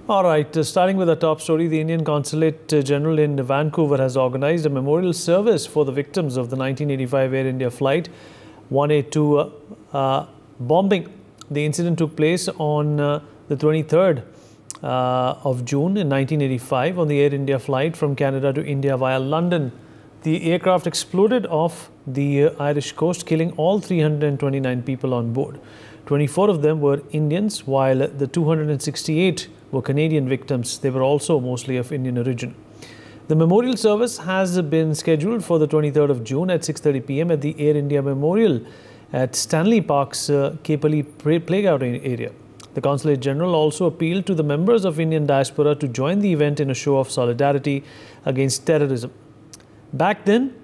All right, starting with our top story, the Indian Consulate General in Vancouver has organized a memorial service for the victims of the 1985 Air India flight 182 bombing. The incident took place on the 23rd of June in 1985 on the Air India flight from Canada to India via London. The aircraft exploded off the Irish coast, killing all 329 people on board. 24 of them were Indians, while the 268 were Canadian victims. They were also mostly of Indian origin. The memorial service has been scheduled for the 23rd of June at 6:30 p.m. at the Air India Memorial at Stanley Park's Ceperley playground area. The Consulate General also appealed to the members of Indian diaspora to join the event in a show of solidarity against terrorism. Back then,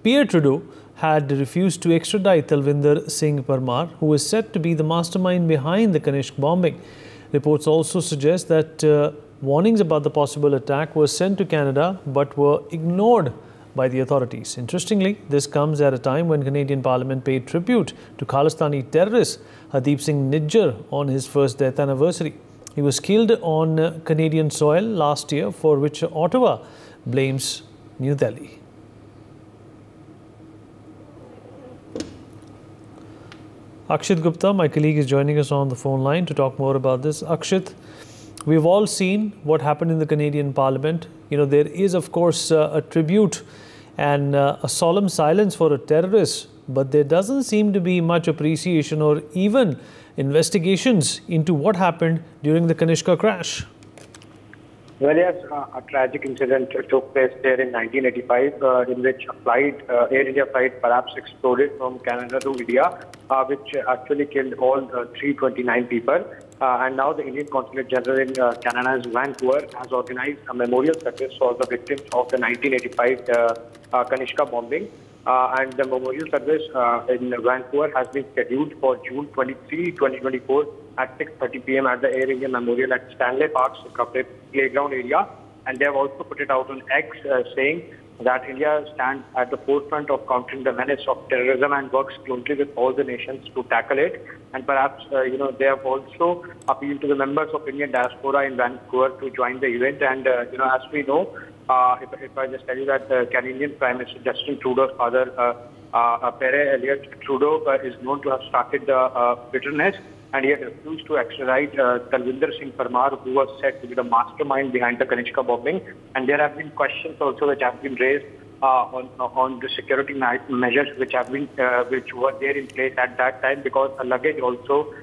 Pierre Trudeau had refused to extradite Talvinder Singh Parmar, who is said to be the mastermind behind the Kanishk bombing. Reports also suggest that warnings about the possible attack were sent to Canada but were ignored by the authorities. Interestingly, this comes at a time when Canadian Parliament paid tribute to Khalistani terrorist Hardeep Singh Nijjar on his first death anniversary. He was killed on Canadian soil last year, for which Ottawa blames New Delhi. Akshit Gupta, my colleague, is joining us on the phone line to talk more about this. Akshit, we've all seen what happened in the Canadian Parliament. You know, there is, of course, a tribute and a solemn silence for a terrorist, but there doesn't seem to be much appreciation or even investigations into what happened during the Kanishka crash. Well, yes, a tragic incident took place there in 1985 in which a flight, Air India flight perhaps exploded from Canada to India, which actually killed all 329 people. And now the Indian Consulate General in Canada's Vancouver has organized a memorial service for the victims of the 1985 Kanishka bombing. And the memorial service in Vancouver has been scheduled for June 23, 2024 at 6:30 p.m. at the Air India Memorial at Stanley Park's playground area. And they have also put it out on X saying that India stands at the forefront of countering the menace of terrorism and works closely with all the nations to tackle it. And perhaps, they have also appealed to the members of Indian diaspora in Vancouver to join the event. And, as we know, if I just tell you that Canadian Prime Minister Justin Trudeau's father, Pierre Elliott Trudeau, is known to have started the bitterness, and he had refused to extradite Talvinder Singh Parmar, who was said to be the mastermind behind the Kanishka bombing. And there have been questions also which have been raised on the security measures which were there in place at that time, because a luggage also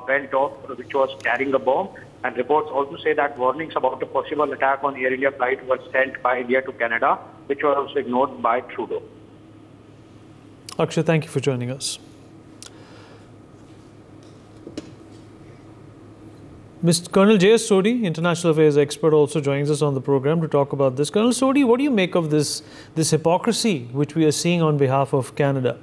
went off which was carrying a bomb. And reports also say that warnings about a possible attack on Air India flight were sent by India to Canada, which were also ignored by Trudeau. Akshay, thank you for joining us. Mr. Colonel J.S. Sodhi, international affairs expert, also joins us on the program to talk about this. Colonel Sodhi, what do you make of this hypocrisy which we are seeing on behalf of Canada?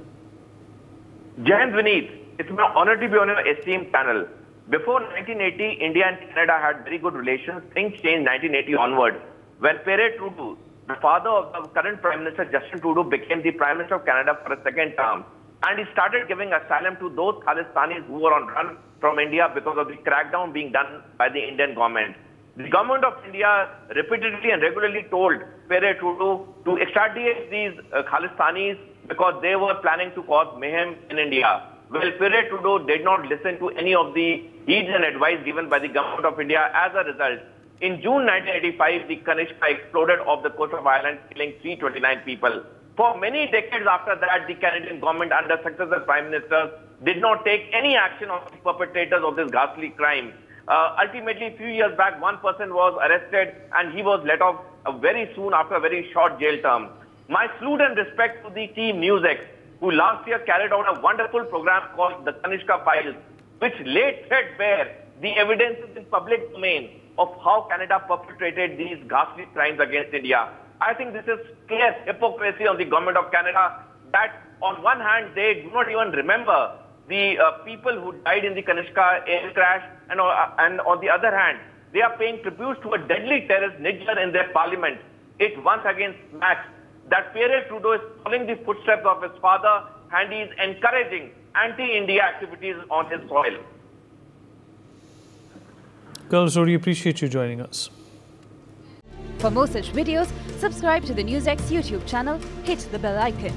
Jahan Vineet, it's my honor to be on your esteemed panel. Before 1980, India and Canada had very good relations. Things changed 1980 onward, when Pierre Trudeau, the father of the current Prime Minister Justin Trudeau, became the Prime Minister of Canada for a second term. And he started giving asylum to those Khalistanis who were on run from India because of the crackdown being done by the Indian government. The government of India repeatedly and regularly told Pierre Trudeau to extradite these Khalistanis because they were planning to cause mayhem in India. Well, Pierre Trudeau did not listen to any of the heeds and advice given by the government of India. As a result, in June 1985, the Kanishka exploded off the coast of Ireland, killing 329 people. For many decades after that, the Canadian government under successive prime ministers did not take any action on the perpetrators of this ghastly crime. Ultimately, a few years back, one person was arrested and he was let off very soon after a very short jail term. My salute and respect to the team NewsX, who last year carried out a wonderful program called the Kanishka Files, which laid threadbare the evidence in public domain of how Canada perpetrated these ghastly crimes against India. I think this is clear hypocrisy on the government of Canada, that on one hand, they do not even remember the people who died in the Kanishka air crash, and on the other hand, they are paying tribute to a deadly terrorist Nijjar in their parliament. It once again smacks that Pierre Trudeau is following the footsteps of his father, and he is encouraging anti-India activities on his soil. Colonel Suri, appreciate you joining us. For more such videos, subscribe to the NewsX YouTube channel, hit the bell icon.